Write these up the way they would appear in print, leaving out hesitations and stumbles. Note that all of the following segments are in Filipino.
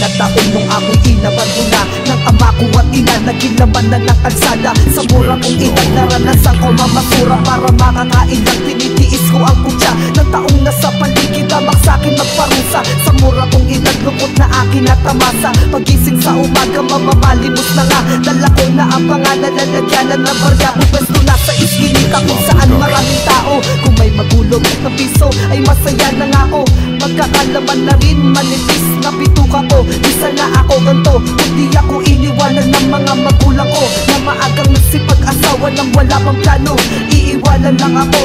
na taon nung ako'y inabandona ng ama ko at ina, naging laman na ng kalsada. Sa mura kong edad naranasan ko mamasura, para makakain lang tinitiis ko ang kutya ng taong nasa paligid, tamak sa'kin magparusa. Sa mura kong edad lungkot na akin natamasa, pagising sa umaga mamamalimos na nga. Dala ko na ang pangalan, lalagyanan na barya ko, pwesto na sa iskinita kung saan maraming tao. Kung may magulog na piso ay masaya na nga ako, magkakalaman na rin manipis na bituka ko. Di sana ako ganto, hindi ako iniwanan ng mga magulang ko na maagang nagsipag-asawa nang wala pang plano. Iiwanan lang ako,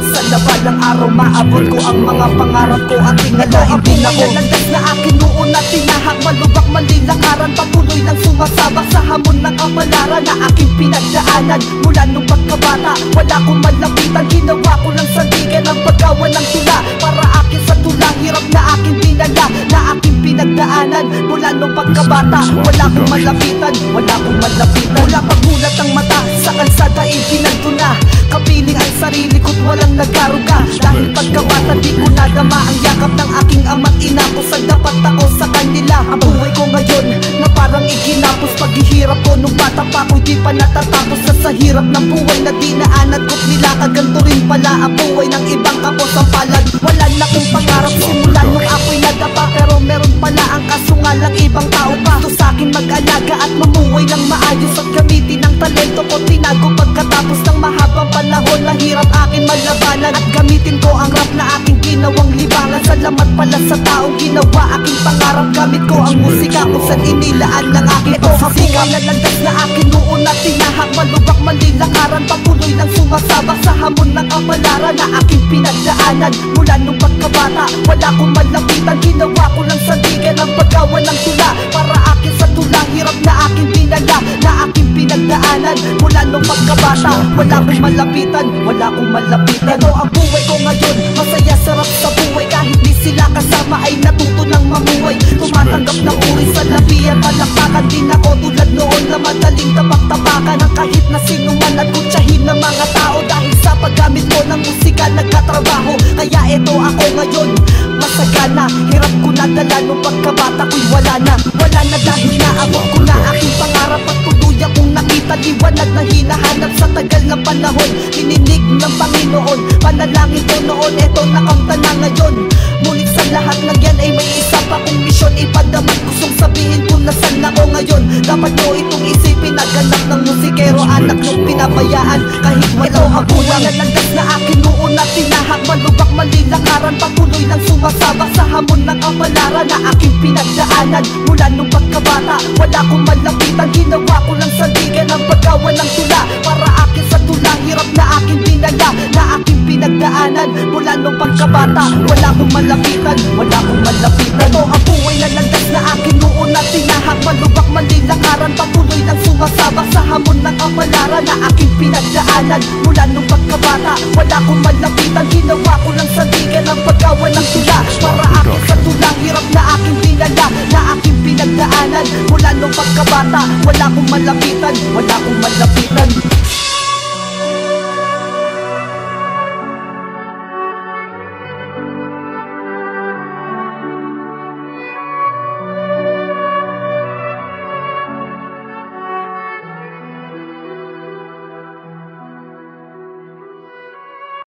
sana balang araw maabot ko ang mga pangarap ko at tingalain din ako. Landas na akin noon na tinahak, malubak malilakaran, patuloy lang sumasabak sa hamon ng kapalaran na aking pinagdaanan. Mula nung pagkabata, wala kong malapitan, ginawa ko lang sandigan ang paggawa ng tula para akin sa tula. Hirap na aking dinala, na aking pinagdaanan. Mula nung pagkabata, wala kong malapitan, wala kong malapitan. Mula pagmulat ang mata, sa kalsada ipinagto na kapiling ang sarili ko't walang nagaruga. Dahil pagkabata di ko nadama ang yakap ng aking ama't ina ko, sa dapat ako sa kanila. Ang buhay ko ngayon na parang iginapos, paghihirap ko nung bata pa ko di pa natatapos. Sa hirap ng buhay na dinaanan ko't nilakad, ganito rin pala ang buhay ng ibang kapos ang palad. Wala na kong pangarap simula nung ako'y nadapa, pero meron pala ang kaso nga lang ibang tao pa. Gusto sa'kin mag-alaga at mamuhay ng maayos at gamitin ang talento ko, tinago pagkatapos ng mahabang panahon na hirap akin malabanan. At gamitin ko ang rap na aking ginawang libangan. Salamat pala sa taong ginawa aking pangarap, gamit ko ang musika kung saan inilaan ng aking pagsisika. Na landas na akin noon na tinahak, malubak malilakaran, patuloy lang sumasabak sa hamon ng kapalaran na aking pinagdaanan. Mula nung pagkabata, wala kong malapitan, ginawa ko lang sandigan ang paggawa ng tula para akin sa tula. Hirap na aking dinala, na aking pinagdaanan. Mula nung pagkabata, wala kong malapitan, wala kong malapitan. Ito ang buhay ko ngayon, masaya sarap sa buhay. Kahit di sila kasama ay natuto ng mamuhay. Tumatanggap ng uri sa labi at palakpakan. Din ako tulad noon na madaling tapak-tapakan ng kahit na sino man at kutsahin ng mga tao. Dahil sa paggamit ko ng musika nagkatrabaho, kaya ito ako ngayon masagana. Hirap ko nadala nung pagkabata ko'y wala na. Wala na dahil naabot ko na aking pangarap at tuloy akong nakita liwanag na hinahanap sa tagal na panahon. Tininig ng Panginoon, panalangin ko noon, eto nakamta na ngayon. Ngunit sa lahat ng yan ay may isa pa kong misyon ipadaman. Gustong sabihin ko na saan ako ngayon. Dapat nyo itong isipin, naganap ng musikero, anak nung pinabayaan kahit walang magulang. Nalandas na akin noon na tinahak, malubak malilakaran, patuloy lang sumasabak sa hamon ng kapalaran na aking pinagdaanan. Mula nung pagkabata, wala kong malapitan, ginawa ko lang sandigan ang paggawa ng tula para akin sa tula. Hirap na aking dinala, na aking pinagdaanan. Mula nung pagkabata, wala kong malapitan, wala kong malapitan. Ito ang buhay na landas na akin noon na tinahak, malubak malilakaran, patuloy lang sumasabak sa hamon ng kapalaran na aking pinagdaanan. Mula nung pagkabata, wala kong malapitan, ginawa ko lang sandigan